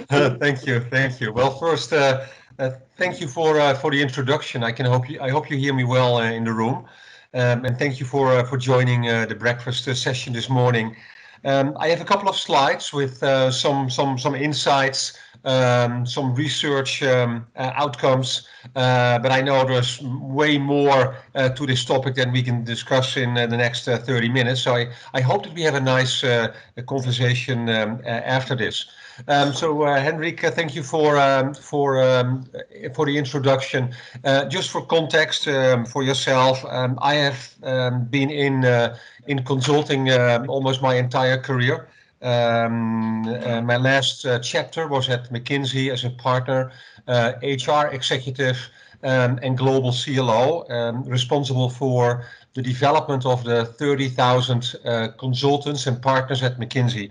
Thank you, thank you. Well, first, thank you for the introduction. I hope you hear me well in the room, and thank you for joining the breakfast session this morning. I have a couple of slides with some insights, some research outcomes, but I know there's way more to this topic than we can discuss in the next 30 minutes. So I hope that we have a nice conversation after this. Henrik, thank you for the introduction. Just for context for yourself, I have been in consulting almost my entire career. My last chapter was at McKinsey as a partner, HR executive, and global CLO, responsible for the development of the 30,000 consultants and partners at McKinsey.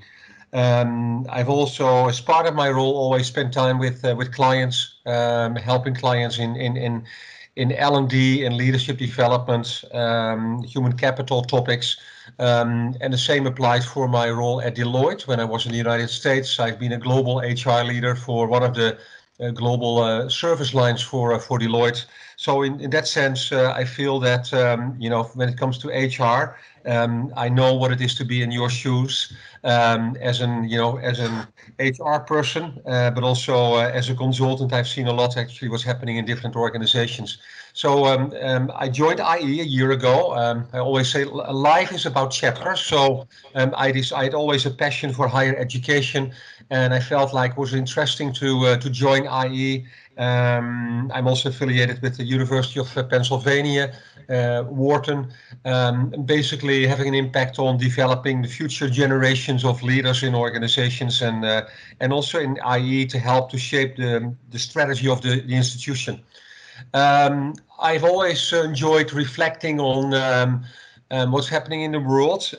I've also, as part of my role, always spent time with clients, helping clients in L&D and leadership development, human capital topics, and the same applies for my role at Deloitte. When I was in the United States, I've been a global HR leader for one of the global service lines for Deloitte. So in that sense, I feel that when it comes to HR, I know what it is to be in your shoes as an HR person, but also as a consultant. I've seen a lot actually what's happening in different organizations. So I joined IE a year ago. I always say life is about chapters. So I had always a passion for higher education, and I felt like it was interesting to join IE. I'm also affiliated with the University of Pennsylvania, Wharton, basically having an impact on developing the future generations of leaders in organizations, and also in IE to help to shape the strategy of the institution. I've always enjoyed reflecting on what's happening in the world,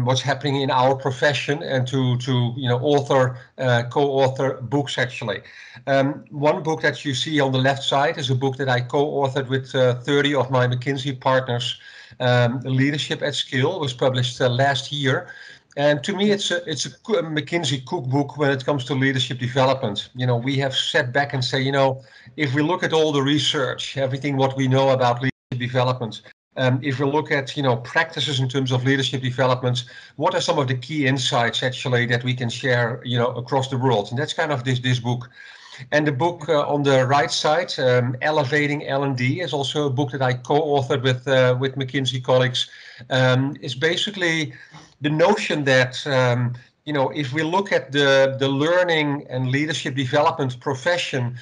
what's happening in our profession, and to co-author books actually. One book that you see on the left side is a book that I co-authored with 30 of my McKinsey partners. Leadership at Scale was published last year. And to me, it's a McKinsey cookbook when it comes to leadership development. We have sat back and say, if we look at all the research, everything what we know about leadership development, if we look at practices in terms of leadership development, what are some of the key insights actually that we can share across the world? And that's kind of this book. And the book on the right side, Elevating L&D, is also a book that I co-authored with McKinsey colleagues. Is basically the notion that if we look at the learning and leadership development profession,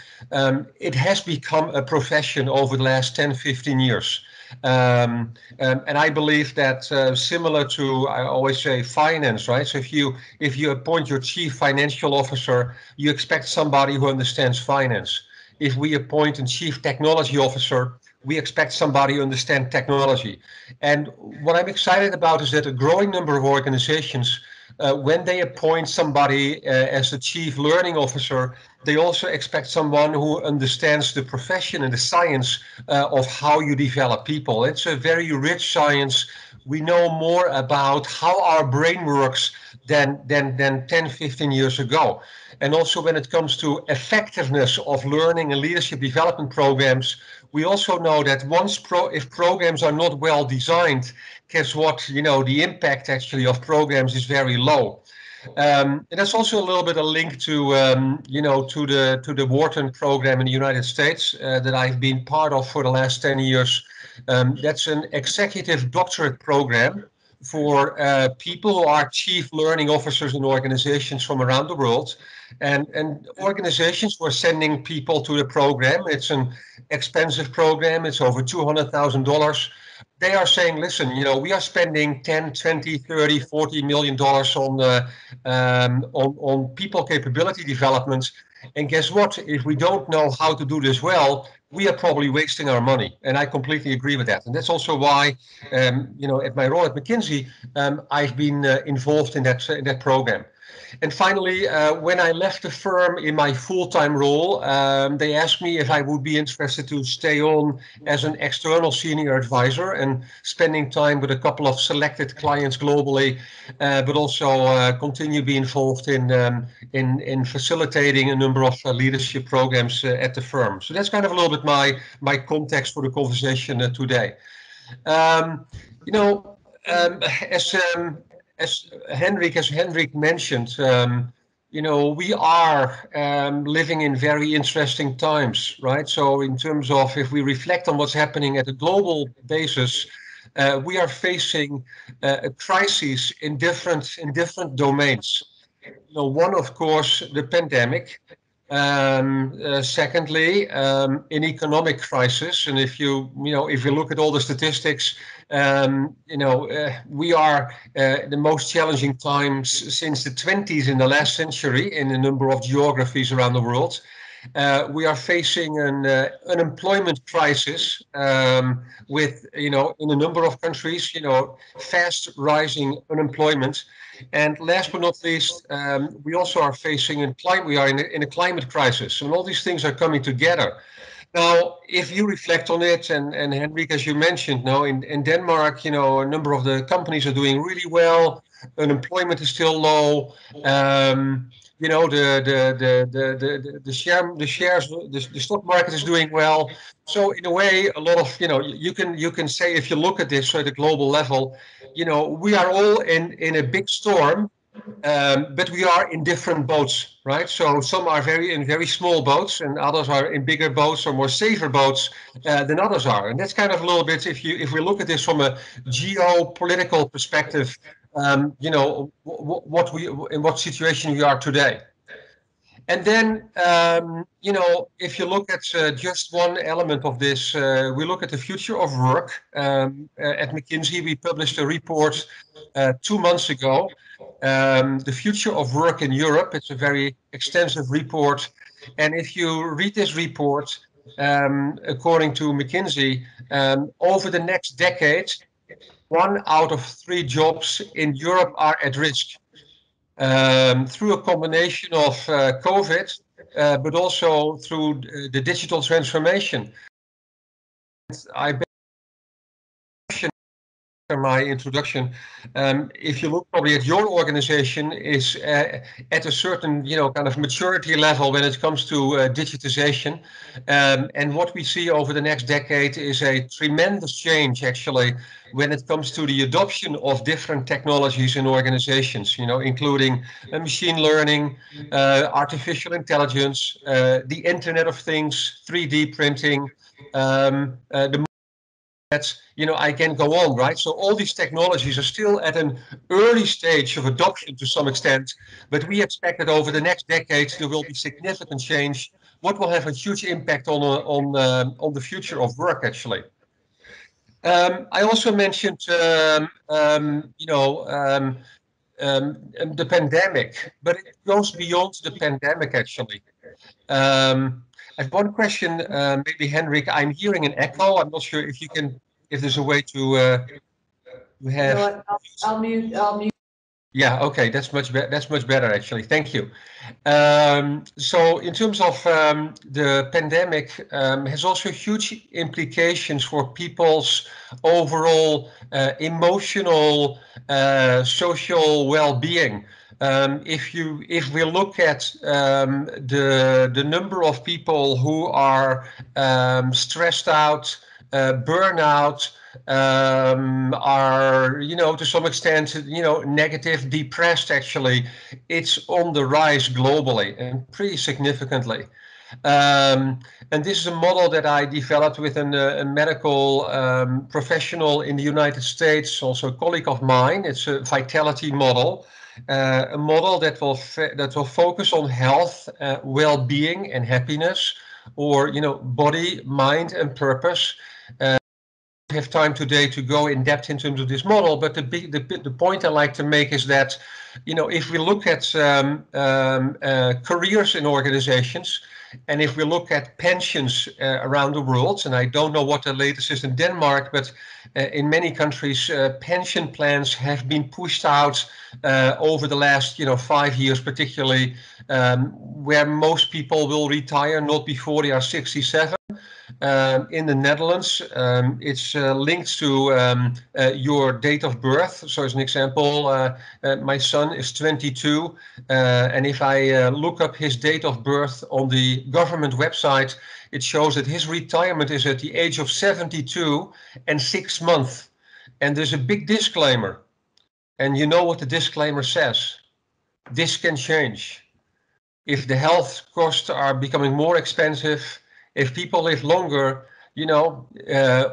it has become a profession over the last 10, 15 years. And I believe that similar to, I always say, finance, right? So if you appoint your chief financial officer, you expect somebody who understands finance. If we appoint a chief technology officer, we expect somebody who understands technology. And what I'm excited about is that a growing number of organizations, when they appoint somebody as the chief learning officer, they also expect someone who understands the profession and the science of how you develop people. It's a very rich science. We know more about how our brain works than 10, 15 years ago. And also when it comes to effectiveness of learning and leadership development programs, we also know that if programs are not well designed, guess what? The impact actually of programs is very low. And that's also a little bit a link to the Wharton program in the United States that I've been part of for the last 10 years. That's an executive doctorate program for people who are chief learning officers in organizations from around the world. And organizations were sending people to the program. It's an expensive program. It's over $200,000. They are saying, listen, we are spending 10, 20, 30, 40 million dollars on people capability development. And guess what? If we don't know how to do this well, we are probably wasting our money. And I completely agree with that. And that's also why, at my role at McKinsey, I've been involved in that program. And finally, when I left the firm in my full-time role, they asked me if I would be interested to stay on as an external senior advisor and spending time with a couple of selected clients globally, but also continue to be involved in facilitating a number of leadership programs at the firm. So that's kind of a little bit my context for the conversation today. You know, um, as um, as Henrik mentioned, you know, we are living in very interesting times, right? So in terms of if we reflect on what's happening at a global basis, we are facing a crisis in different domains. You know, one, of course, the pandemic. Secondly, an economic crisis, and if you look at all the statistics, we are the most challenging times since the 20s in the last century in a number of geographies around the world. We are facing an unemployment crisis with, in a number of countries, fast rising unemployment. And last but not least, we also are facing we are in a climate crisis, and all these things are coming together. Now, if you reflect on it, and Henrik, as you mentioned, now in Denmark, a number of the companies are doing really well. Unemployment is still low. The stock market is doing well. So in a way, a lot of you can say, if you look at this at a global level, we are all in a big storm, but we are in different boats, right? So some are in very small boats, and others are in bigger boats or more safer boats than others are. And that's kind of a little bit, if we look at this from a geopolitical perspective, in what situation we are today. And then, if you look at just one element of this, we look at the future of work. At McKinsey, we published a report 2 months ago, the future of work in Europe. It's a very extensive report. And if you read this report, according to McKinsey, over the next decade, 1 out of 3 jobs in Europe are at risk. Through a combination of COVID, but also through the digital transformation. I bet my introduction, if you look probably at your organization, is at a certain kind of maturity level when it comes to digitization, and what we see over the next decade is a tremendous change actually when it comes to the adoption of different technologies in organizations, including machine learning, artificial intelligence, the Internet of Things, 3D printing, I can go on, right? So all these technologies are still at an early stage of adoption to some extent, but we expect that over the next decades there will be significant change, what will have a huge impact on the future of work, actually. I also mentioned, the pandemic, but it goes beyond the pandemic, actually. I have one question, maybe Henrik. I'm hearing an echo. I'm not sure if there's a way to have. No, I'll mute. Yeah, okay, that's much better actually. Thank you. So in terms of the pandemic, has also huge implications for people's overall emotional, social well-being. If we look at the number of people who are stressed out, burnout, are to some extent negative, depressed, actually, it's on the rise globally and pretty significantly. And this is a model that I developed with a medical professional in the United States, also a colleague of mine. It's a vitality model, a model that will focus on health, well-being, and happiness, or body, mind, and purpose. Have time today to go in depth in terms of this model, but the point I like to make is that if we look at careers in organizations, And if we look at pensions around the world, and I don't know what the latest is in Denmark, but in many countries, pension plans have been pushed out over the last 5 years, particularly, where most people will retire not before they are 67. In the Netherlands, it's linked to your date of birth. So as an example, my son is 22, and if I look up his date of birth on the government website, it shows that his retirement is at the age of 72 and 6 months. And there's a big disclaimer. And you know what the disclaimer says? This can change. If the health costs are becoming more expensive, if people live longer,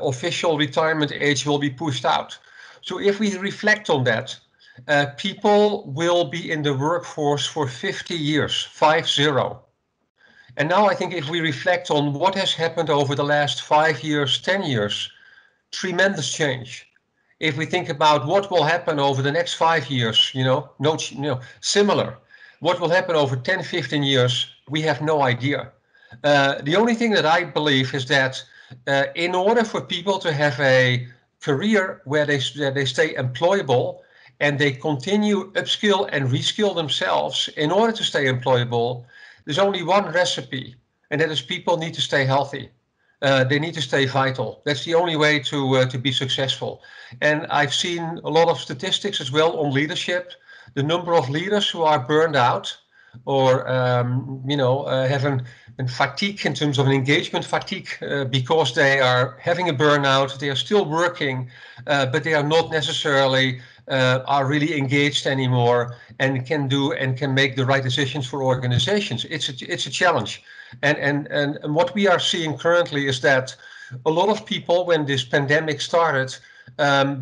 official retirement age will be pushed out. So if we reflect on that, people will be in the workforce for 50 years, 50. And now I think if we reflect on what has happened over the last 5 years, 10 years, tremendous change. If we think about what will happen over the next 5 years, similar. What will happen over 10, 15 years, we have no idea. The only thing that I believe is that in order for people to have a career where they stay employable and they continue upskill and reskill themselves, in order to stay employable, there's only one recipe, and that is people need to stay healthy. They need to stay vital. That's the only way to be successful. And I've seen a lot of statistics as well on leadership. The number of leaders who are burned out or have an fatigue in terms of an engagement fatigue because they are having a burnout, they are still working, but they are not necessarily are really engaged anymore and can make the right decisions for organizations. It's a challenge. And what we are seeing currently is that a lot of people, when this pandemic started,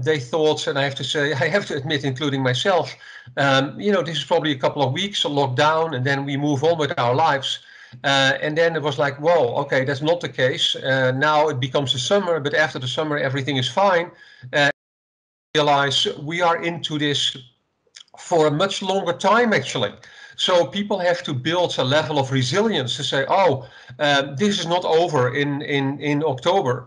they thought, and I have to admit, including myself, this is probably a couple of weeks, a lockdown, and then we move on with our lives. And then it was like, whoa, okay, that's not the case. Now it becomes the summer, but after the summer, everything is fine. Realize we are into this for a much longer time, actually. So people have to build a level of resilience to say, this is not over in October.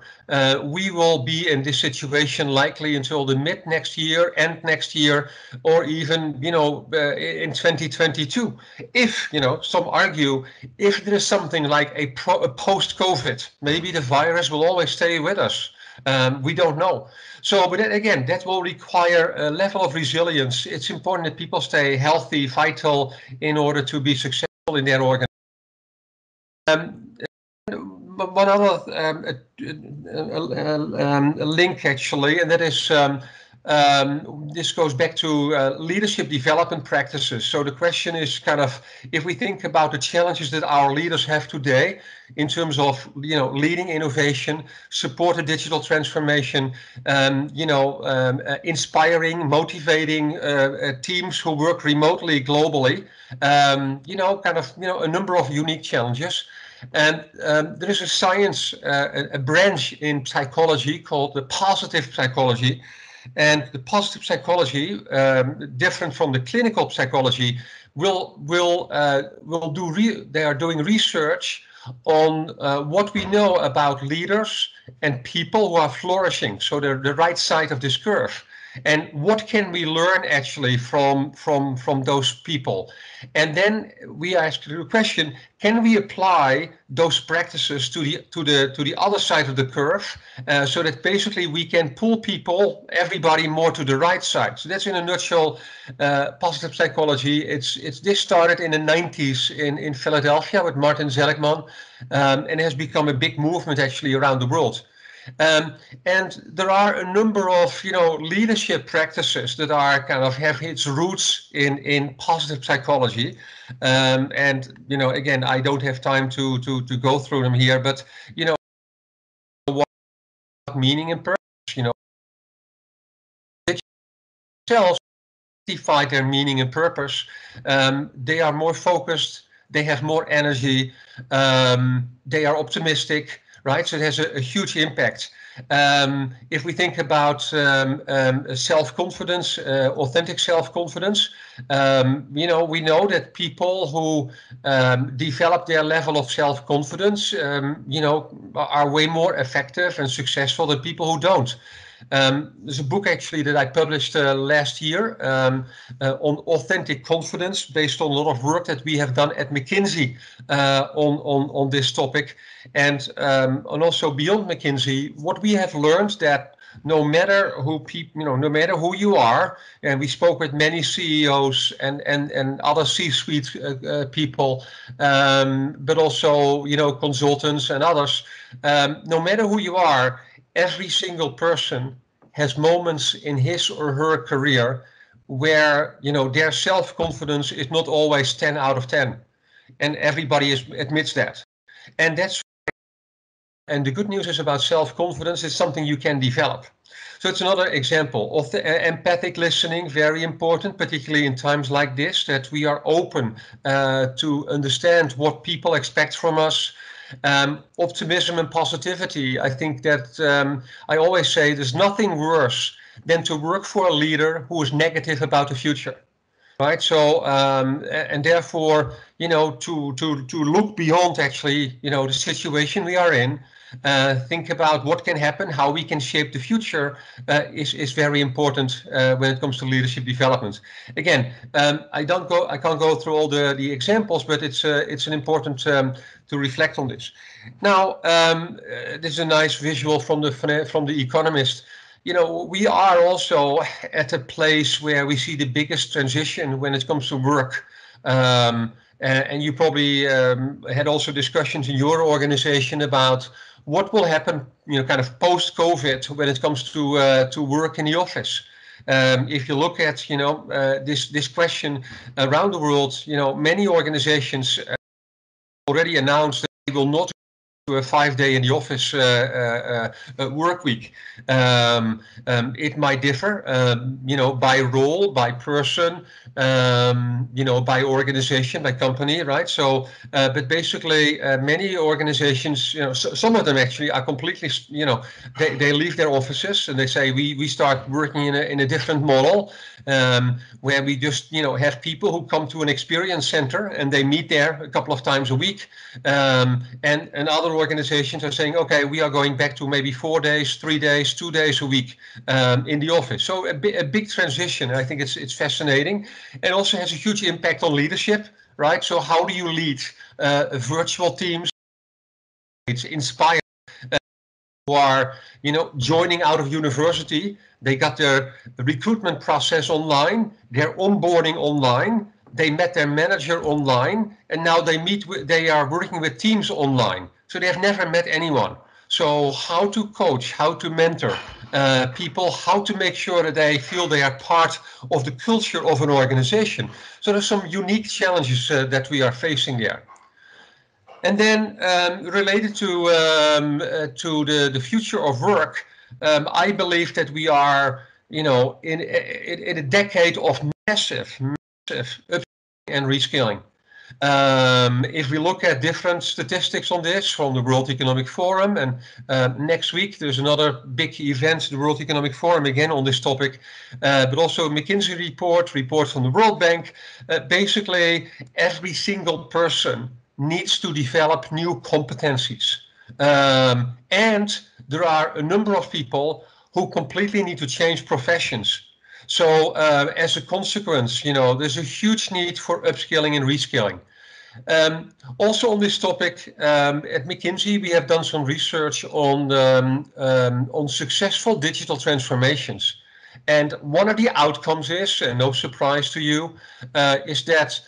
We will be in this situation likely until the mid next year, end next year, or even, in 2022. If, some argue, if there is something like a post-COVID, maybe the virus will always stay with us. We don't know. So, but then again, that will require a level of resilience. It's important that people stay healthy, vital, in order to be successful in their organization. One other link, actually, and that is this goes back to leadership development practices. So the question is kind of, if we think about the challenges that our leaders have today in terms of, leading innovation, support the digital transformation, inspiring, motivating teams who work remotely globally, a number of unique challenges. And there is a science, a branch in psychology called the positive psychology. And the positive psychology, different from the clinical psychology, they are doing research on what we know about leaders and people who are flourishing. So they're the right side of this curve. And what can we learn actually from those people? And then we ask the question: can we apply those practices to the other side of the curve, so that basically we can pull everybody more to the right side? So that's in a nutshell positive psychology. This started in the 90s in Philadelphia with Martin Seligman, and has become a big movement actually around the world. And there are a number of leadership practices that are have its roots in positive psychology, and again, I don't have time to go through them here, but what meaning and purpose, themselves define their meaning and purpose. They are more focused, they have more energy, they are optimistic, right? So it has a huge impact. If we think about self-confidence, authentic self-confidence, we know that people who develop their level of self-confidence, are way more effective and successful than people who don't. There's a book actually that I published last year on authentic confidence, based on a lot of work that we have done at McKinsey on this topic, and also beyond McKinsey. What we have learned that no matter who you are, and we spoke with many CEOs and other C-suite people, but also consultants and others. No matter who you are, every single person has moments in his or her career where their self-confidence is not always 10 out of 10, and everybody admits that. And the good news is about self-confidence, it's something you can develop. So it's another example of the empathic listening, very important, particularly in times like this, that we are open to understand what people expect from us. Optimism and positivity. I think that I always say there's nothing worse than to work for a leader who is negative about the future. Right. So and therefore, to look beyond actually, the situation we are in, think about what can happen, how we can shape the future, is very important when it comes to leadership development. Again, I can't go through all the examples, but it's an important to reflect on this. Now, this is a nice visual from the Economist. We are also at a place where we see the biggest transition when it comes to work. And you probably had also discussions in your organization about what will happen, kind of post-COVID when it comes to work in the office. If you look at, this question around the world, many organizations already announced that they will not to a 5-day in the office work week. It might differ, by role, by person, by organization, by company, right? So, but basically, many organizations, some of them actually are completely, they leave their offices and they say we start working in a different model, where we just, have people who come to an experience center and they meet there a couple of times a week, and other organizations are saying, okay, we are going back to maybe 4 days, 3 days, 2 days a week in the office. So a big transition. I think it's fascinating, and also has a huge impact on leadership, right? So how do you lead virtual teams? It's inspired. Who are, joining out of university. They got their recruitment process online, their onboarding online. They met their manager online, and now they are working with teams online. So they have never met anyone. So how to coach, how to mentor people, how to make sure that they feel they are part of the culture of an organization. So there's some unique challenges that we are facing there. And then related to the future of work, I believe that we are, in a decade of massive upskilling and reskilling. If we look at different statistics on this from the World Economic Forum, and next week there's another big event, the World Economic Forum, again on this topic, but also a McKinsey report from the World Bank. Basically, every single person needs to develop new competencies. And there are a number of people who completely need to change professions. So as a consequence, there's a huge need for upskilling and reskilling. Also on this topic, at McKinsey, we have done some research on successful digital transformations. And one of the outcomes is, and no surprise to you, is that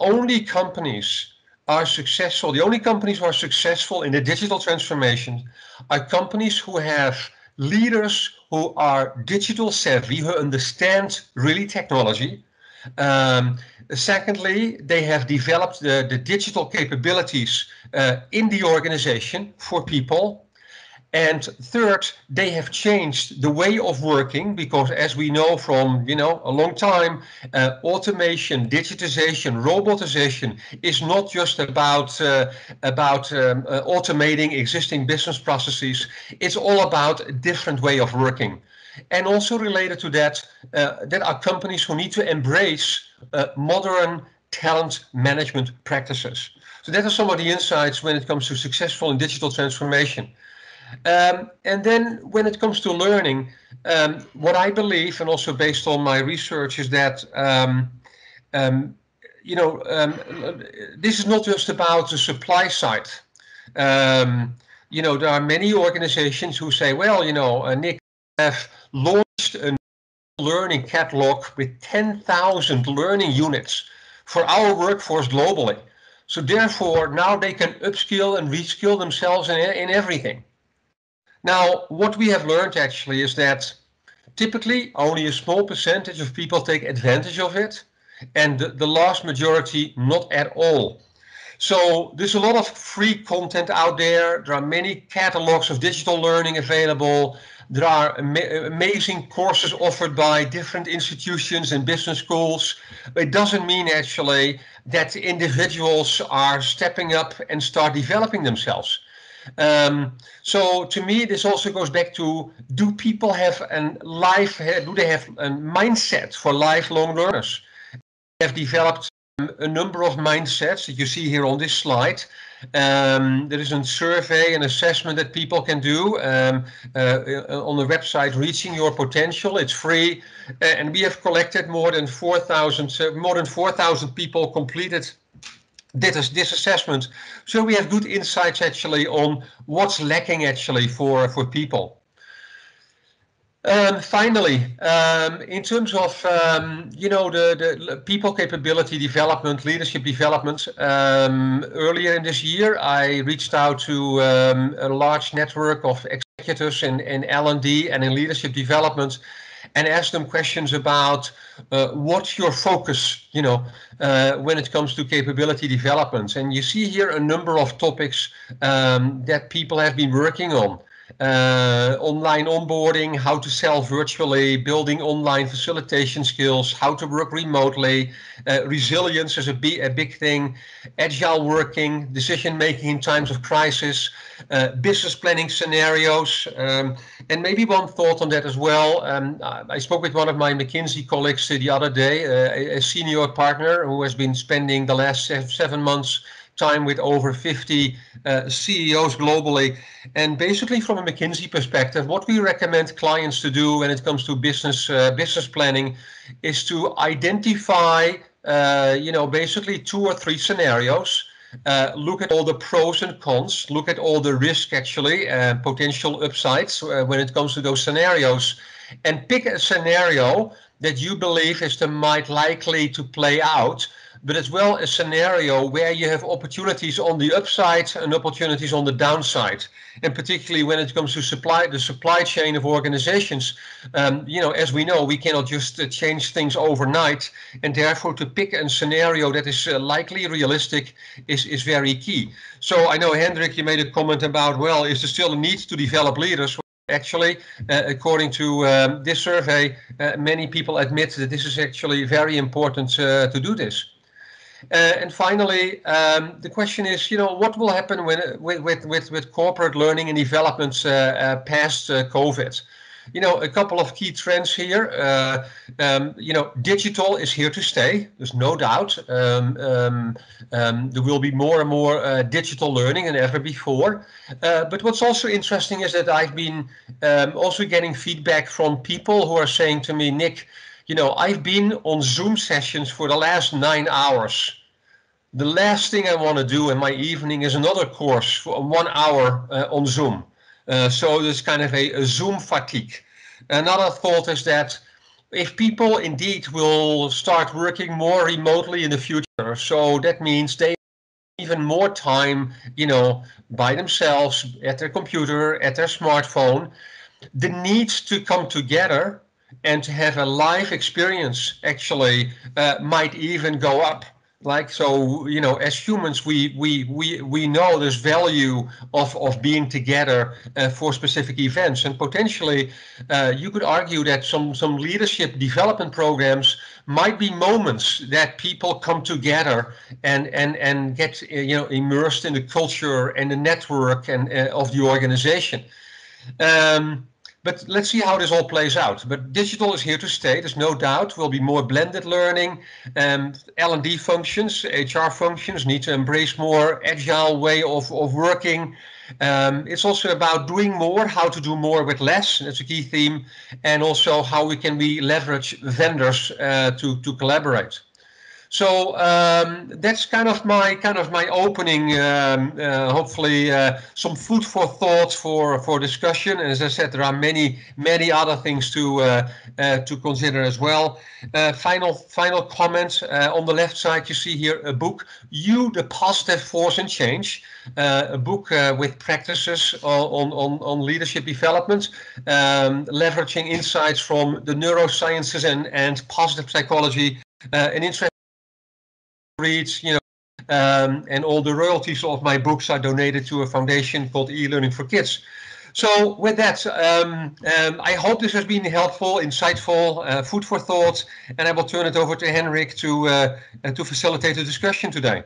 only companies are successful. The only companies who are successful in the digital transformation are companies who have leaders who are digital savvy, who understand really technology. Secondly, they have developed the digital capabilities in the organization for people. And third, they have changed the way of working because, as we know from a long time, automation, digitization, robotization is not just about automating existing business processes. It's all about a different way of working. And also related to that, there are companies who need to embrace modern talent management practices. So that are some of the insights when it comes to successful and digital transformation. And then when it comes to learning, what I believe, and also based on my research, is that this is not just about the supply side. There are many organizations who say, well, Nick, have launched a learning catalog with 10,000 learning units for our workforce globally. So therefore, now they can upskill and reskill themselves in everything. Now, what we have learned actually is that typically only a small percentage of people take advantage of it, and the large majority not at all. So there's a lot of free content out there. There are many catalogs of digital learning available. There are amazing courses offered by different institutions and business schools. It doesn't mean actually that individuals are stepping up and start developing themselves. So to me, this also goes back to, do people have do they have a mindset for lifelong learners? We have developed a number of mindsets that you see here on this slide. There is a survey, an assessment that people can do on the website Reaching Your Potential. It's free, and we have collected more than 4,000 people completed this assessment. So we have good insights actually on what's lacking actually for people. Finally, in terms of the people capability development, leadership development, earlier in this year I reached out to a large network of executives in L&D and in leadership development, and asked them questions about what's your focus, when it comes to capability development. And you see here a number of topics that people have been working on. Online onboarding, how to sell virtually, building online facilitation skills, how to work remotely, resilience is a big thing, agile working, decision making in times of crisis, business planning scenarios, and maybe one thought on that as well. I spoke with one of my McKinsey colleagues the other day, a senior partner who has been spending the last 7 months time with over 50 CEOs globally. And basically from a McKinsey perspective, what we recommend clients to do when it comes to business planning is to identify, basically 2 or 3 scenarios. Look at all the pros and cons, look at all the risk actually, potential upsides when it comes to those scenarios, and pick a scenario that you believe is the most likely to play out, but as well a scenario where you have opportunities on the upside and opportunities on the downside. And particularly when it comes to the supply chain of organizations, as we know, we cannot just change things overnight, and therefore to pick a scenario that is likely realistic is very key. So I know, Hendrik, you made a comment about, well, is there still a need to develop leaders? Actually, according to this survey, many people admit that this is actually very important to do this. And finally, the question is, what will happen with corporate learning and development past COVID? A couple of key trends here. Digital is here to stay. There's no doubt. There will be more and more digital learning than ever before. But what's also interesting is that I've been also getting feedback from people who are saying to me, Nick, I've been on Zoom sessions for the last 9 hours. The last thing I want to do in my evening is another course for 1 hour on Zoom. So there's kind of a Zoom fatigue. Another thought is that if people indeed will start working more remotely in the future, so that means they have even more time, by themselves at their computer, at their smartphone, the need to come together and to have a live experience actually might even go up. Like, so, you know, as humans, we know there's value of being together for specific events, and potentially you could argue that some leadership development programs might be moments that people come together and get immersed in the culture and the network and of the organization. Um, but let's see how this all plays out. But digital is here to stay. There's no doubt. Will be more blended learning. L&D functions, HR functions need to embrace more agile way of working. It's also about doing more, how to do more with less. That's a key theme, and also how we can leverage vendors to collaborate. So that's kind of my opening. Hopefully, some food for thought for discussion. As I said, there are many other things to consider as well. Final comment on the left side. You see here a book, "You, the Positive Force in Change," a book with practices on leadership development, leveraging insights from the neurosciences and positive psychology. An interesting reads, and all the royalties of my books are donated to a foundation called E-Learning for Kids. So with that, I hope this has been helpful, insightful, food for thought, and I will turn it over to Henrik to facilitate the discussion today.